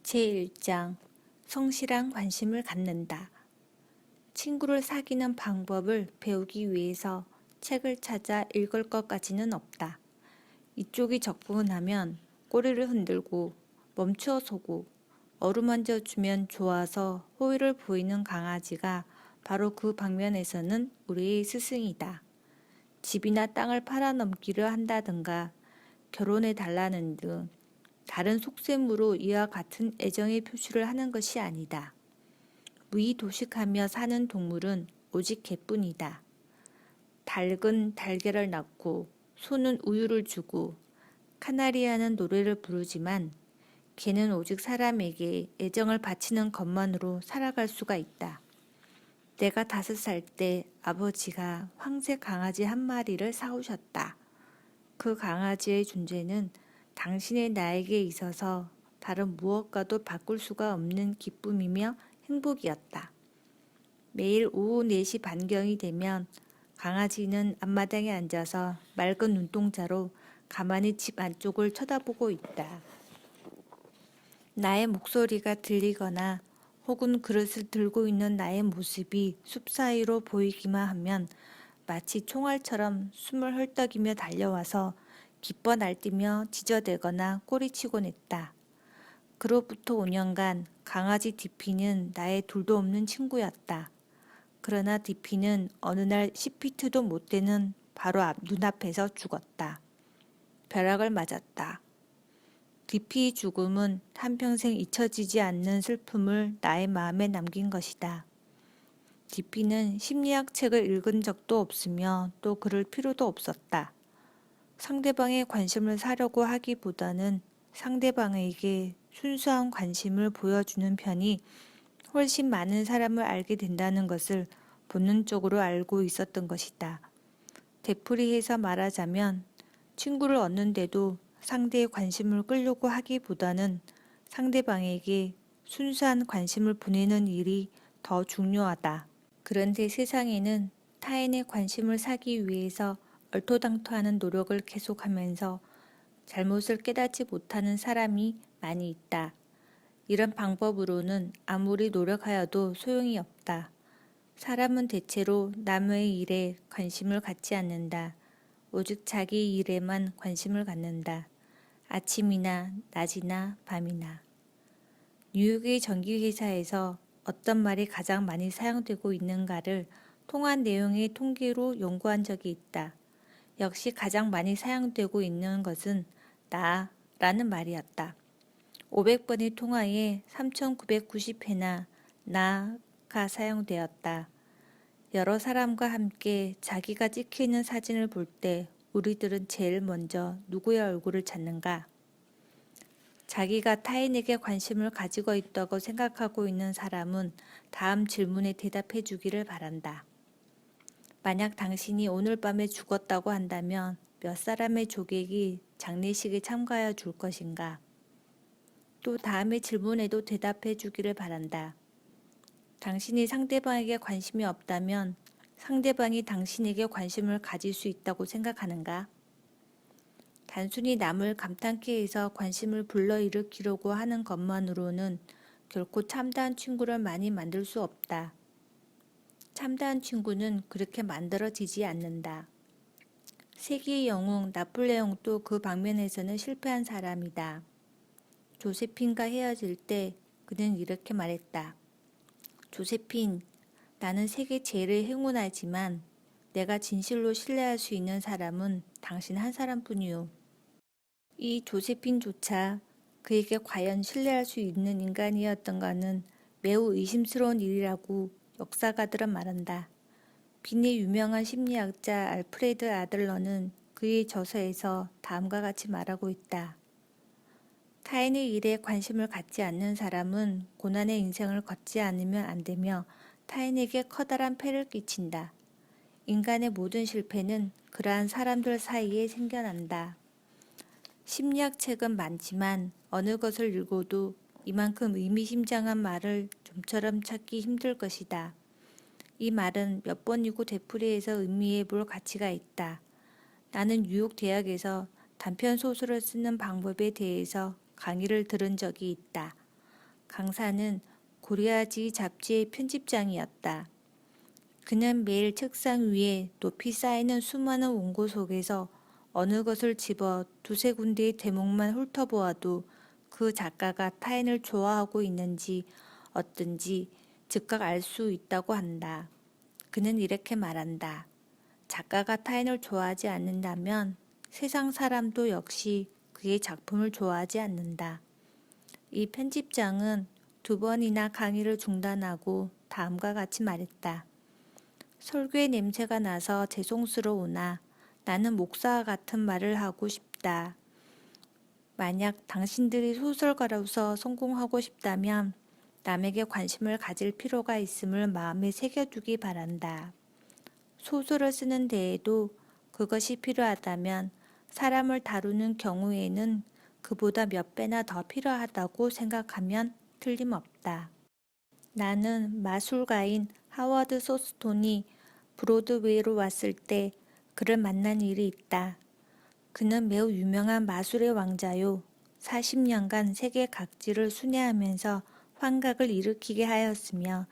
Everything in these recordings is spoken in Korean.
제1장 성실한 관심을 갖는다. 친구를 사귀는 방법을 배우기 위해서 책을 찾아 읽을 것까지는 없다. 이쪽이 접근하면 꼬리를 흔들고 멈추어 서고 어루만져 주면 좋아서 호의를 보이는 강아지가 바로 그 방면에서는 우리의 스승이다. 집이나 땅을 팔아넘기려 한다든가 결혼해 달라는 등 다른 속셈으로 이와 같은 애정의 표시를 하는 것이 아니다. 무의도식하며 사는 동물은 오직 개뿐이다. 닭은 달걀을 낳고 소는 우유를 주고 카나리아는 노래를 부르지만 개는 오직 사람에게 애정을 바치는 것만으로 살아갈 수가 있다. 내가 5살 때 아버지가 황색 강아지 한 마리를 사오셨다. 그 강아지의 존재는 당신의 나에게 있어서 다른 무엇과도 바꿀 수가 없는 기쁨이며 행복이었다. 매일 오후 4시 반경이 되면 강아지는 앞마당에 앉아서 맑은 눈동자로 가만히 집 안쪽을 쳐다보고 있다. 나의 목소리가 들리거나 혹은 그릇을 들고 있는 나의 모습이 숲 사이로 보이기만 하면 마치 총알처럼 숨을 헐떡이며 달려와서 기뻐 날뛰며 지저대거나 꼬리치곤 했다. 그로부터 5년간 강아지 디피는 나의 둘도 없는 친구였다. 그러나 디피는 어느 날 10피트도 못 되는 바로 눈앞에서 죽었다. 벼락을 맞았다. 디피의 죽음은 한평생 잊혀지지 않는 슬픔을 나의 마음에 남긴 것이다. 디피는 심리학 책을 읽은 적도 없으며 또 그럴 필요도 없었다. 상대방의 관심을 사려고 하기보다는 상대방에게 순수한 관심을 보여주는 편이 훨씬 많은 사람을 알게 된다는 것을 본능적으로 알고 있었던 것이다. 되풀이해서 말하자면 친구를 얻는데도 상대의 관심을 끌려고 하기보다는 상대방에게 순수한 관심을 보내는 일이 더 중요하다. 그런데 세상에는 타인의 관심을 사기 위해서 얼토당토하는 노력을 계속하면서 잘못을 깨닫지 못하는 사람이 많이 있다. 이런 방법으로는 아무리 노력하여도 소용이 없다. 사람은 대체로 남의 일에 관심을 갖지 않는다. 오직 자기 일에만 관심을 갖는다. 아침이나 낮이나 밤이나. 뉴욕의 전기회사에서 어떤 말이 가장 많이 사용되고 있는가를 통화 내용의 통계로 연구한 적이 있다. 역시 가장 많이 사용되고 있는 것은 나라는 말이었다. 500번의 통화에 3,990회나 나가 사용되었다. 여러 사람과 함께 자기가 찍혀있는 사진을 볼 때 우리들은 제일 먼저 누구의 얼굴을 찾는가? 자기가 타인에게 관심을 가지고 있다고 생각하고 있는 사람은 다음 질문에 대답해 주기를 바란다. 만약 당신이 오늘 밤에 죽었다고 한다면 몇 사람의 조객이 장례식에 참가하여 줄 것인가? 또 다음의 질문에도 대답해 주기를 바란다. 당신이 상대방에게 관심이 없다면 상대방이 당신에게 관심을 가질 수 있다고 생각하는가? 단순히 남을 감탄케 해서 관심을 불러일으키려고 하는 것만으로는 결코 참다한 친구를 많이 만들 수 없다. 참다한 친구는 그렇게 만들어지지 않는다. 세계의 영웅 나폴레옹도 그 방면에서는 실패한 사람이다. 조세핀과 헤어질 때 그는 이렇게 말했다. 조세핀, 나는 세계 제일 행운하지만 내가 진실로 신뢰할 수 있는 사람은 당신 한 사람뿐이오. 이 조세핀조차 그에게 과연 신뢰할 수 있는 인간이었던가는 매우 의심스러운 일이라고 역사가들은 말한다. 빈의 유명한 심리학자 알프레드 아들러는 그의 저서에서 다음과 같이 말하고 있다. 타인의 일에 관심을 갖지 않는 사람은 고난의 인생을 걷지 않으면 안 되며 타인에게 커다란 폐를 끼친다. 인간의 모든 실패는 그러한 사람들 사이에 생겨난다. 심리학 책은 많지만 어느 것을 읽어도 이만큼 의미심장한 말을 좀처럼 찾기 힘들 것이다. 이 말은 몇 번이고 되풀이해서 의미해 볼 가치가 있다. 나는 뉴욕 대학에서 단편 소설을 쓰는 방법에 대해서 강의를 들은 적이 있다. 강사는 고려아지 잡지의 편집장이었다. 그는 매일 책상 위에 높이 쌓이는 수많은 원고 속에서 어느 것을 집어 두세 군데의 대목만 훑어보아도 그 작가가 타인을 좋아하고 있는지 어떤지 즉각 알 수 있다고 한다. 그는 이렇게 말한다. 작가가 타인을 좋아하지 않는다면 세상 사람도 역시 그의 작품을 좋아하지 않는다. 이 편집장은 2번이나 강의를 중단하고 다음과 같이 말했다. 설교의 냄새가 나서 죄송스러우나 나는 목사와 같은 말을 하고 싶다. 만약 당신들이 소설가로서 성공하고 싶다면 남에게 관심을 가질 필요가 있음을 마음에 새겨두기 바란다. 소설을 쓰는 데에도 그것이 필요하다면 사람을 다루는 경우에는 그보다 몇 배나 더 필요하다고 생각하면 틀림없다. 나는 마술가인 하워드 소스톤이 브로드웨이로 왔을 때 그를 만난 일이 있다. 그는 매우 유명한 마술의 왕자요. 40년간 세계 각지를 순회하면서 환각을 일으키게 하였으며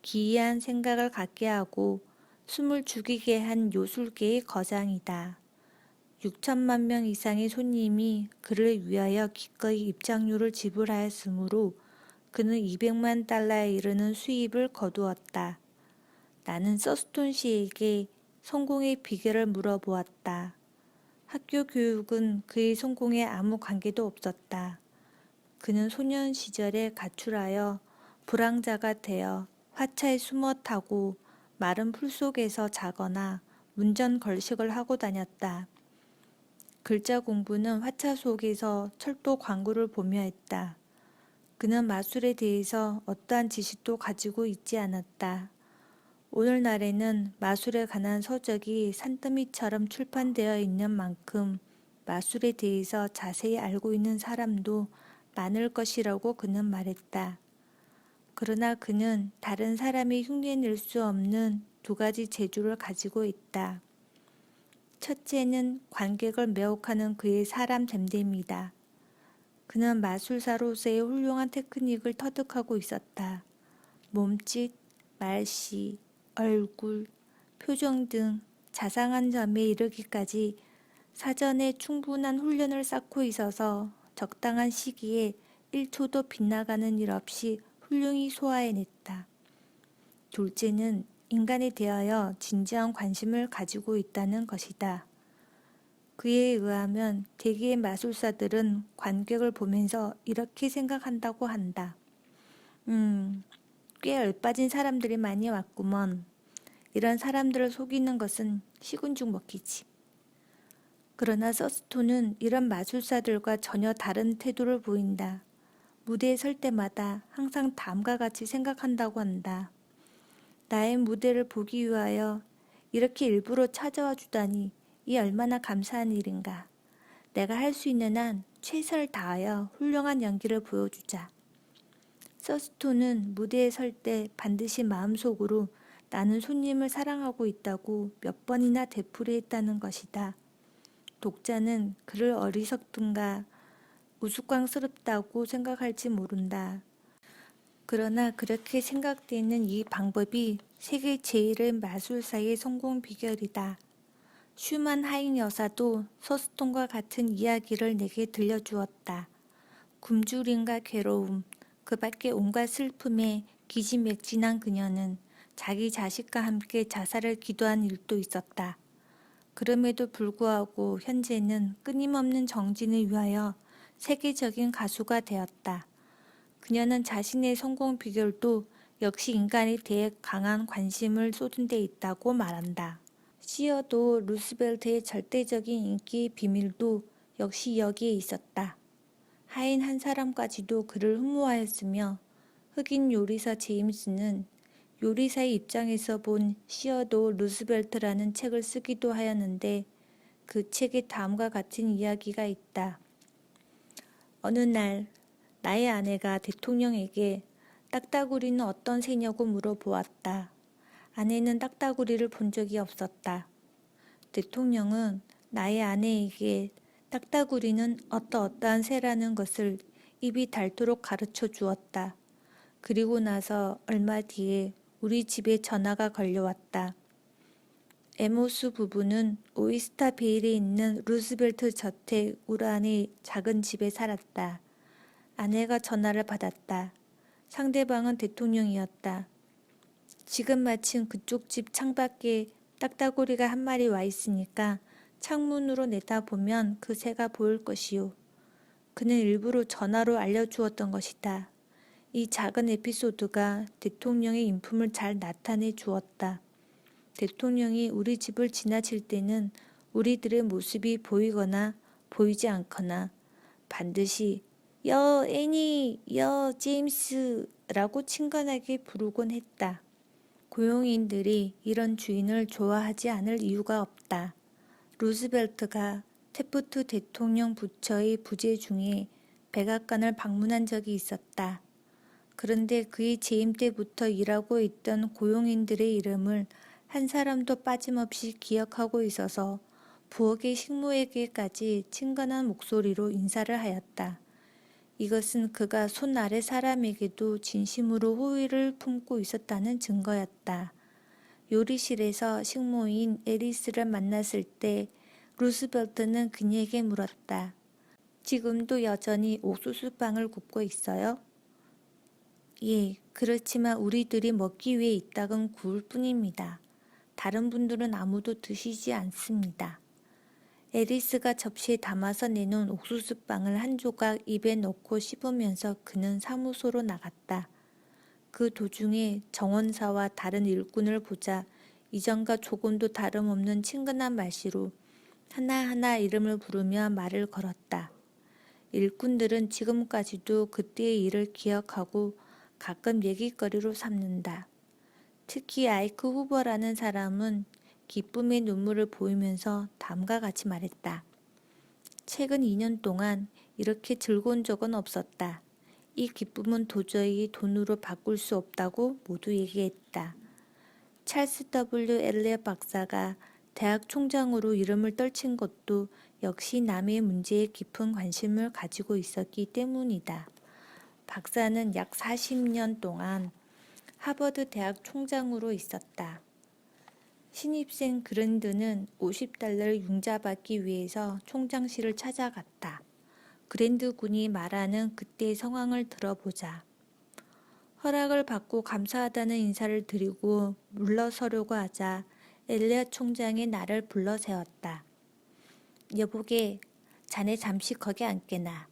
기이한 생각을 갖게 하고 숨을 죽이게 한 요술계의 거장이다. 6천만 명 이상의 손님이 그를 위하여 기꺼이 입장료를 지불하였으므로 그는 200만 달러에 이르는 수입을 거두었다. 나는 서스톤 씨에게 성공의 비결을 물어보았다. 학교 교육은 그의 성공에 아무 관계도 없었다. 그는 소년 시절에 가출하여 불황자가 되어 화차에 숨어 타고 마른 풀 속에서 자거나 문전 걸식을 하고 다녔다. 글자 공부는 화차 속에서 철도 광고를 보며 했다. 그는 마술에 대해서 어떠한 지식도 가지고 있지 않았다. 오늘날에는 마술에 관한 서적이 산더미처럼 출판되어 있는 만큼 마술에 대해서 자세히 알고 있는 사람도 많을 것이라고 그는 말했다. 그러나 그는 다른 사람이 흉내낼 수 없는 2가지 재주를 가지고 있다. 첫째는 관객을 매혹하는 그의 사람 됨됨이다. 그는 마술사로서의 훌륭한 테크닉을 터득하고 있었다. 몸짓, 말씨, 얼굴, 표정 등 자상한 점에 이르기까지 사전에 충분한 훈련을 쌓고 있어서 적당한 시기에 1초도 빗나가는 일 없이 훌륭히 소화해냈다. 둘째는 인간에 대하여 진지한 관심을 가지고 있다는 것이다. 그에 의하면 대개의 마술사들은 관객을 보면서 이렇게 생각한다고 한다. 꽤 얼빠진 사람들이 많이 왔구먼. 이런 사람들을 속이는 것은 식은 죽 먹기지. 그러나 서스톤은 이런 마술사들과 전혀 다른 태도를 보인다. 무대에 설 때마다 항상 다음과 같이 생각한다고 한다. 나의 무대를 보기 위하여 이렇게 일부러 찾아와 주다니 이 얼마나 감사한 일인가. 내가 할 수 있는 한 최선을 다하여 훌륭한 연기를 보여주자. 서스톤은 무대에 설 때 반드시 마음속으로 나는 손님을 사랑하고 있다고 몇 번이나 되풀이했다는 것이다. 독자는 그를 어리석든가 우스꽝스럽다고 생각할지 모른다. 그러나 그렇게 생각되는 이 방법이 세계 제일의 마술사의 성공 비결이다. 슈만 하인 여사도 서스톤과 같은 이야기를 내게 들려주었다. 굶주림과 괴로움, 그 밖에 온갖 슬픔에 기지맥진한 그녀는 자기 자식과 함께 자살을 기도한 일도 있었다. 그럼에도 불구하고 현재는 끊임없는 정진을 위하여 세계적인 가수가 되었다. 그녀는 자신의 성공 비결도 역시 인간에 대해 강한 관심을 쏟은 데 있다고 말한다. 시어도 루스벨트의 절대적인 인기의 비밀도 역시 여기에 있었다. 하인 한 사람까지도 그를 흠모하였으며 흑인 요리사 제임스는 요리사의 입장에서 본 시어도 루스벨트라는 책을 쓰기도 하였는데 그 책에 다음과 같은 이야기가 있다. 어느 날 나의 아내가 대통령에게 딱따구리는 어떤 새냐고 물어보았다. 아내는 딱따구리를 본 적이 없었다. 대통령은 나의 아내에게 딱따구리는 어떠어떠한 새라는 것을 입이 닳도록 가르쳐 주었다. 그리고 나서 얼마 뒤에 우리 집에 전화가 걸려왔다. 에모스 부부는 오이스타 베일에 있는 루스벨트 저택 우란의 작은 집에 살았다. 아내가 전화를 받았다. 상대방은 대통령이었다. 지금 마침 그쪽 집 창밖에 딱따구리가 한 마리 와 있으니까 창문으로 내다보면 그 새가 보일 것이요. 그는 일부러 전화로 알려주었던 것이다. 이 작은 에피소드가 대통령의 인품을 잘 나타내 주었다. 대통령이 우리 집을 지나칠 때는 우리들의 모습이 보이거나 보이지 않거나 반드시 여 애니, 여 제임스라고 친근하게 부르곤 했다. 고용인들이 이런 주인을 좋아하지 않을 이유가 없다. 루즈벨트가 태프트 대통령 부처의 부재 중에 백악관을 방문한 적이 있었다. 그런데 그의 재임 때부터 일하고 있던 고용인들의 이름을 한 사람도 빠짐없이 기억하고 있어서 부엌의 식모에게까지 친근한 목소리로 인사를 하였다. 이것은 그가 손 아래 사람에게도 진심으로 호의를 품고 있었다는 증거였다. 요리실에서 식모인 애리스를 만났을 때 루스벨트는 그녀에게 물었다. 지금도 여전히 옥수수빵을 굽고 있어요? 예, 그렇지만 우리들이 먹기 위해 이따금 구울 뿐입니다. 다른 분들은 아무도 드시지 않습니다. 애리스가 접시에 담아서 내놓은 옥수수빵을 한 조각 입에 넣고 씹으면서 그는 사무소로 나갔다. 그 도중에 정원사와 다른 일꾼을 보자 이전과 조금도 다름없는 친근한 말씨로 하나하나 이름을 부르며 말을 걸었다. 일꾼들은 지금까지도 그때의 일을 기억하고 가끔 얘기거리로 삼는다. 특히 아이크 후버라는 사람은 기쁨의 눈물을 보이면서 다음과 같이 말했다. 최근 2년 동안 이렇게 즐거운 적은 없었다. 이 기쁨은 도저히 돈으로 바꿀 수 없다고 모두 얘기했다. 찰스 W. 엘리엇 박사가 대학 총장으로 이름을 떨친 것도 역시 남의 문제에 깊은 관심을 가지고 있었기 때문이다. 박사는 약 40년 동안 하버드 대학 총장으로 있었다. 신입생 그랜드는 $50를 융자받기 위해서 총장실을 찾아갔다. 그랜드 군이 말하는 그때의 상황을 들어보자. 허락을 받고 감사하다는 인사를 드리고 물러서려고 하자 엘리엇 총장이 나를 불러 세웠다. 여보게, 자네 잠시 거기 앉게나.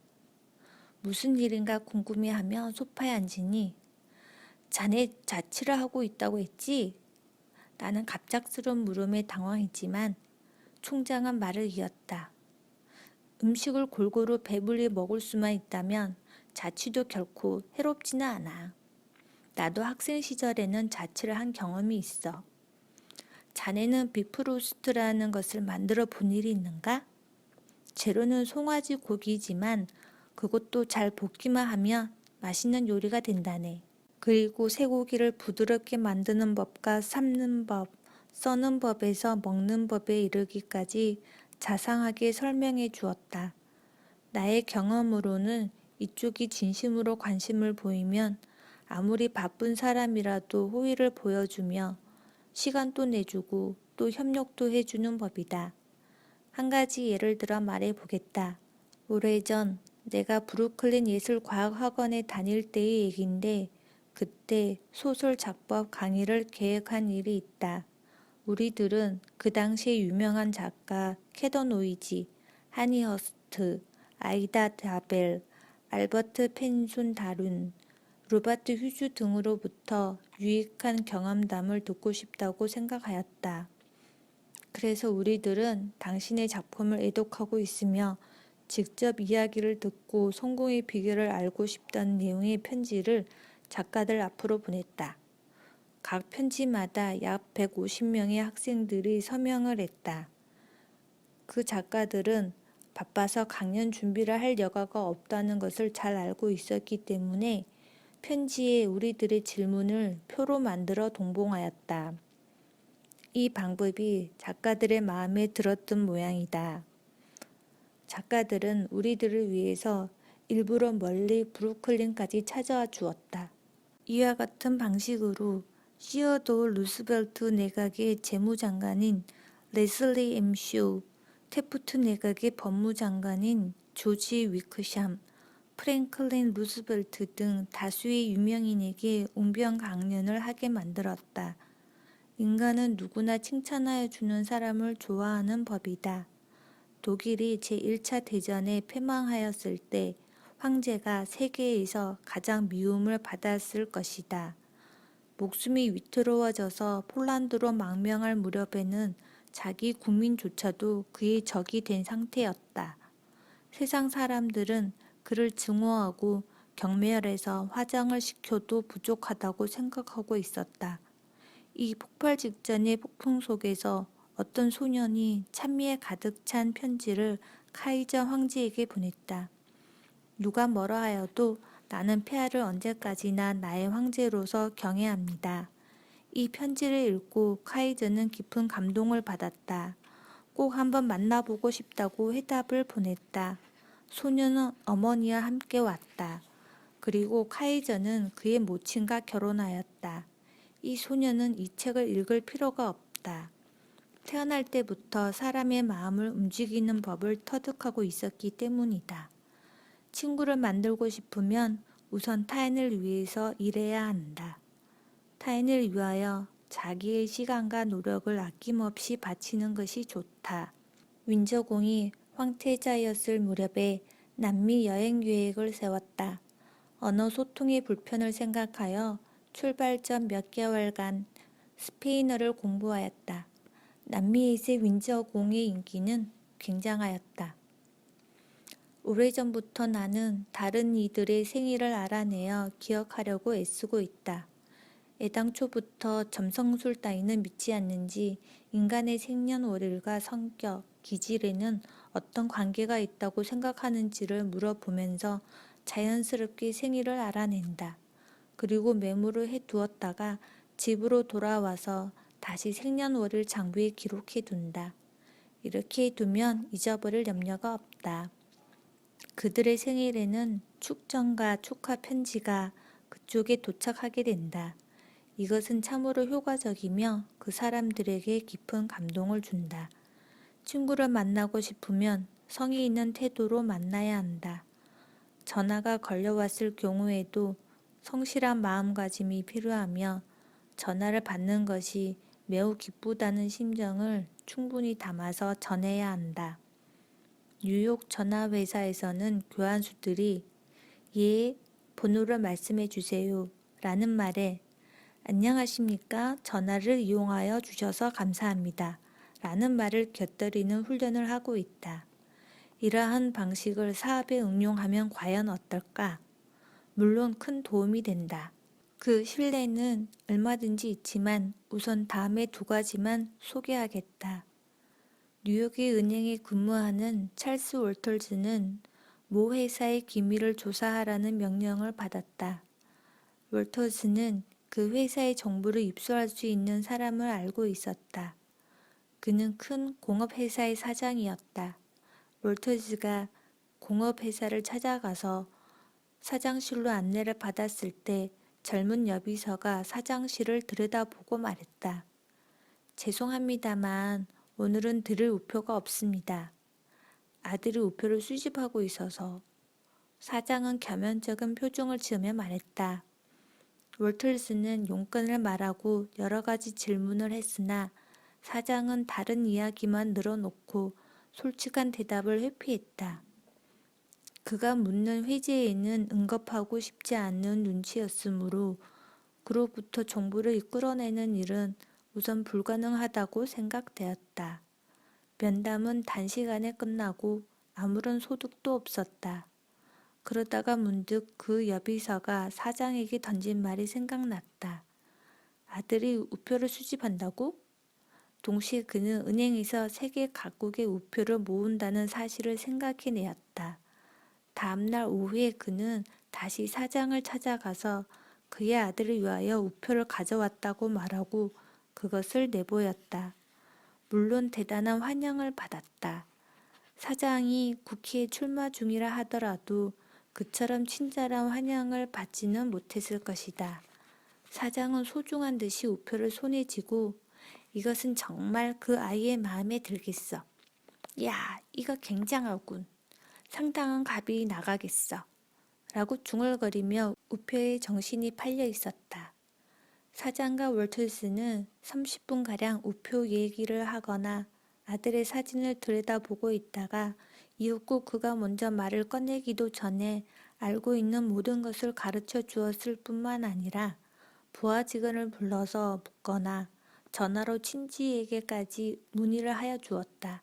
무슨 일인가 궁금해하며 소파에 앉으니 자네 자취를 하고 있다고 했지? 나는 갑작스러운 물음에 당황했지만 총장은 말을 이었다. 음식을 골고루 배불리 먹을 수만 있다면 자취도 결코 해롭지는 않아. 나도 학생 시절에는 자취를 한 경험이 있어. 자네는 비프로스트라는 것을 만들어 본 일이 있는가? 재료는 송아지 고기지만 그것도 잘 볶기만 하면 맛있는 요리가 된다네. 그리고 쇠고기를 부드럽게 만드는 법과 삶는 법, 써는 법에서 먹는 법에 이르기까지 자상하게 설명해 주었다. 나의 경험으로는 이쪽이 진심으로 관심을 보이면 아무리 바쁜 사람이라도 호의를 보여주며 시간도 내주고 또 협력도 해주는 법이다. 한 가지 예를 들어 말해 보겠다. 오래전 내가 브루클린 예술과학학원에 다닐 때의 얘긴데 그때 소설 작법 강의를 계획한 일이 있다. 우리들은 그 당시에 유명한 작가 캐더 노이지, 하니 허스트, 아이다 다벨, 알버트 펜순 다룬, 로버트 휴즈 등으로부터 유익한 경험담을 듣고 싶다고 생각하였다. 그래서 우리들은 당신의 작품을 애독하고 있으며 직접 이야기를 듣고 성공의 비결을 알고 싶다는 내용의 편지를 작가들 앞으로 보냈다. 각 편지마다 약 150명의 학생들이 서명을 했다. 그 작가들은 바빠서 강연 준비를 할 여가가 없다는 것을 잘 알고 있었기 때문에 편지에 우리들의 질문을 표로 만들어 동봉하였다. 이 방법이 작가들의 마음에 들었던 모양이다. 작가들은 우리들을 위해서 일부러 멀리 브루클린까지 찾아와 주었다. 이와 같은 방식으로 시어도어 루스벨트 내각의 재무장관인 레슬리 M. 쇼, 태프트 내각의 법무장관인 조지 위크샴, 프랭클린 루스벨트 등 다수의 유명인에게 웅변강연을 하게 만들었다. 인간은 누구나 칭찬하여 주는 사람을 좋아하는 법이다. 독일이 제1차 대전에 패망하였을 때 황제가 세계에서 가장 미움을 받았을 것이다. 목숨이 위태로워져서 폴란드로 망명할 무렵에는 자기 국민조차도 그의 적이 된 상태였다. 세상 사람들은 그를 증오하고 경멸해서 화장을 시켜도 부족하다고 생각하고 있었다. 이 폭발 직전의 폭풍 속에서 어떤 소년이 찬미에 가득 찬 편지를 카이저 황제에게 보냈다. 누가 뭐라 하여도 나는 폐하를 언제까지나 나의 황제로서 경애합니다. 이 편지를 읽고 카이저는 깊은 감동을 받았다. 꼭 한번 만나보고 싶다고 해답을 보냈다. 소년은 어머니와 함께 왔다. 그리고 카이저는 그의 모친과 결혼하였다. 이 소년은 이 책을 읽을 필요가 없다. 태어날 때부터 사람의 마음을 움직이는 법을 터득하고 있었기 때문이다. 친구를 만들고 싶으면 우선 타인을 위해서 일해야 한다. 타인을 위하여 자기의 시간과 노력을 아낌없이 바치는 것이 좋다. 윈저공이 황태자였을 무렵에 남미 여행 계획을 세웠다. 언어 소통의 불편을 생각하여 출발 전 몇 개월간 스페인어를 공부하였다. 남미에서의 윈저공의 인기는 굉장하였다. 오래전부터 나는 다른 이들의 생일을 알아내어 기억하려고 애쓰고 있다. 애당초부터 점성술 따위는 믿지 않는지 인간의 생년월일과 성격, 기질에는 어떤 관계가 있다고 생각하는지를 물어보면서 자연스럽게 생일을 알아낸다. 그리고 메모를 해두었다가 집으로 돌아와서 다시 생년월일 장부에 기록해둔다. 이렇게 해두면 잊어버릴 염려가 없다. 그들의 생일에는 축전과 축하 편지가 그쪽에 도착하게 된다. 이것은 참으로 효과적이며 그 사람들에게 깊은 감동을 준다. 친구를 만나고 싶으면 성의 있는 태도로 만나야 한다. 전화가 걸려왔을 경우에도 성실한 마음가짐이 필요하며 전화를 받는 것이 매우 기쁘다는 심정을 충분히 담아서 전해야 한다. 뉴욕 전화회사에서는 교환수들이 예, 번호를 말씀해 주세요 라는 말에 안녕하십니까? 전화를 이용하여 주셔서 감사합니다 라는 말을 곁들이는 훈련을 하고 있다. 이러한 방식을 사업에 응용하면 과연 어떨까? 물론 큰 도움이 된다. 그 신뢰는 얼마든지 있지만 우선 다음에 두 가지만 소개하겠다. 뉴욕의 은행에 근무하는 찰스 월털즈는 모 회사의 기밀을 조사하라는 명령을 받았다. 월털즈는 그 회사의 정보를 입수할 수 있는 사람을 알고 있었다. 그는 큰 공업회사의 사장이었다. 월털즈가 공업회사를 찾아가서 사장실로 안내를 받았을 때 젊은 여비서가 사장실을 들여다보고 말했다. 죄송합니다만 오늘은 드릴 우표가 없습니다. 아들이 우표를 수집하고 있어서. 사장은 겸연쩍은 표정을 지으며 말했다. 월털스는 용건을 말하고 여러 가지 질문을 했으나 사장은 다른 이야기만 늘어놓고 솔직한 대답을 회피했다. 그가 묻는 회제에는 응급하고 싶지 않은 눈치였으므로 그로부터 정보를 이끌어내는 일은 우선 불가능하다고 생각되었다. 면담은 단시간에 끝나고 아무런 소득도 없었다. 그러다가 문득 그 여비서가 사장에게 던진 말이 생각났다. 아들이 우표를 수집한다고? 동시에 그는 은행에서 세계 각국의 우표를 모은다는 사실을 생각해내었다. 다음날 오후에 그는 다시 사장을 찾아가서 그의 아들을 위하여 우표를 가져왔다고 말하고 그것을 내보였다. 물론 대단한 환영을 받았다. 사장이 국회에 출마 중이라 하더라도 그처럼 친절한 환영을 받지는 못했을 것이다. 사장은 소중한 듯이 우표를 손에 쥐고 이것은 정말 그 아이의 마음에 들겠어. 야, 이거 굉장하군. 상당한 값이 나가겠어. 라고 중얼거리며 우표에 정신이 팔려 있었다. 사장과 월틀스는 30분가량 우표 얘기를 하거나 아들의 사진을 들여다보고 있다가 이윽고 그가 먼저 말을 꺼내기도 전에 알고 있는 모든 것을 가르쳐 주었을 뿐만 아니라 부하 직원을 불러서 묻거나 전화로 친지에게까지 문의를 하여 주었다.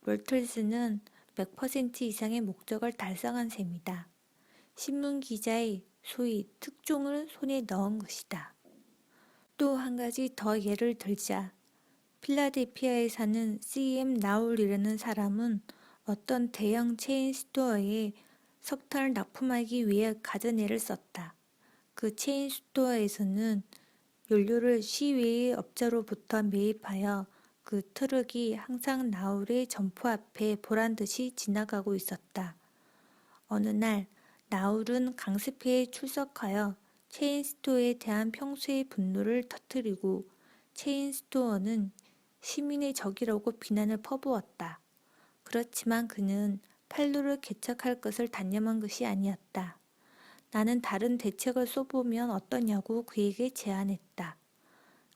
월틀스는 100% 이상의 목적을 달성한 셈이다. 신문 기자의 소위 특종을 손에 넣은 것이다. 또 한 가지 더 예를 들자. 필라델피아에 사는 C.M. 나울이라는 사람은 어떤 대형 체인 스토어에 석탄을 납품하기 위해 가전애를 썼다. 그 체인 스토어에서는 연료를 시외의 업자로부터 매입하여 그 트럭이 항상 나울의 점포 앞에 보란듯이 지나가고 있었다. 어느 날 나울은 강습회에 출석하여 체인스토어에 대한 평소의 분노를 터뜨리고 체인스토어는 시민의 적이라고 비난을 퍼부었다. 그렇지만 그는 판로를 개척할 것을 단념한 것이 아니었다. 나는 다른 대책을 써보면 어떠냐고 그에게 제안했다.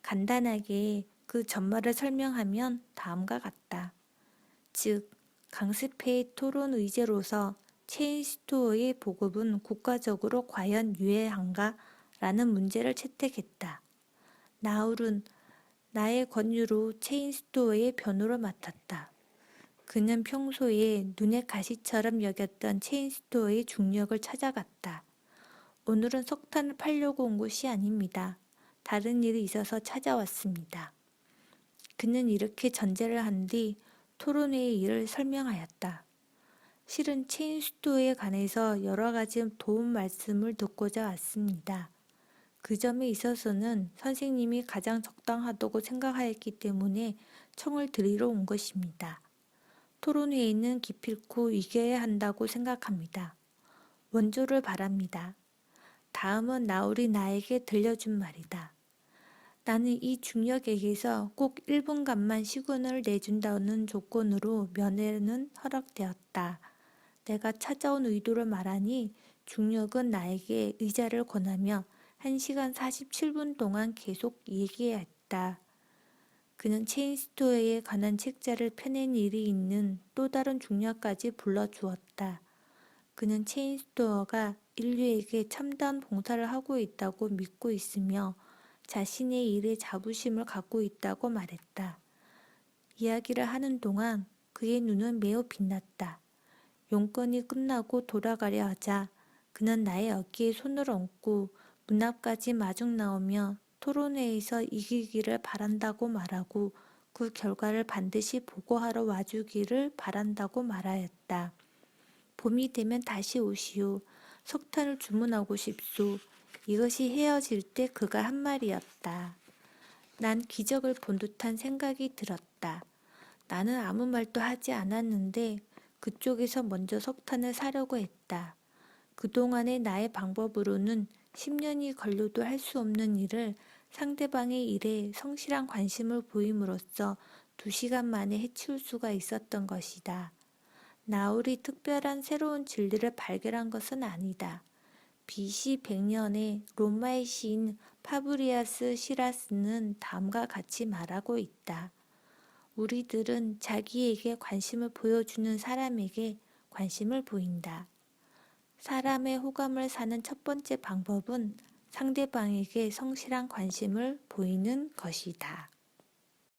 간단하게 그 전말을 설명하면 다음과 같다. 즉, 강습회의 토론 의제로서 체인스토어의 보급은 국가적으로 과연 유해한가? 라는 문제를 채택했다. 나울은 나의 권유로 체인스토어의 변호를 맡았다. 그는 평소에 눈의 가시처럼 여겼던 체인스토어의 중력을 찾아갔다. 오늘은 석탄을 팔려고 온 것이 아닙니다. 다른 일이 있어서 찾아왔습니다. 그는 이렇게 전제를 한 뒤 토론회의 일을 설명하였다. 실은 체인스토어에 관해서 여러 가지 도움 말씀을 듣고자 왔습니다. 그 점에 있어서는 선생님이 가장 적당하다고 생각하였기 때문에 청을 드리러 온 것입니다. 토론회의는 기필코 이겨야 한다고 생각합니다. 원조를 바랍니다. 다음은 나울이 나에게 들려준 말이다. 나는 이 중력에게서 꼭 1분간만 시그널을 내준다는 조건으로 면회는 허락되었다. 내가 찾아온 의도를 말하니 중력은 나에게 의자를 권하며 1시간 47분 동안 계속 얘기해야 했다. 그는 체인스토어에 관한 책자를 펴낸 일이 있는 또 다른 중력까지 불러주었다. 그는 체인스토어가 인류에게 참다운 봉사를 하고 있다고 믿고 있으며 자신의 일에 자부심을 갖고 있다고 말했다. 이야기를 하는 동안 그의 눈은 매우 빛났다. 용건이 끝나고 돌아가려 하자 그는 나의 어깨에 손을 얹고 문 앞까지 마중 나오며 토론회에서 이기기를 바란다고 말하고 그 결과를 반드시 보고하러 와주기를 바란다고 말하였다. 봄이 되면 다시 오시오. 석탄을 주문하고 싶소. 이것이 헤어질 때 그가 한 말이었다. 난 기적을 본 듯한 생각이 들었다. 나는 아무 말도 하지 않았는데 그쪽에서 먼저 석탄을 사려고 했다. 그동안의 나의 방법으로는 10년이 걸려도 할 수 없는 일을 상대방의 일에 성실한 관심을 보임으로써 2시간 만에 해치울 수가 있었던 것이다. 나울이 특별한 새로운 진리를 발견한 것은 아니다. BC 100년에 로마의 시인 파브리아스 시라스는 다음과 같이 말하고 있다. 우리들은 자기에게 관심을 보여주는 사람에게 관심을 보인다. 사람의 호감을 사는 첫 번째 방법은 상대방에게 성실한 관심을 보이는 것이다.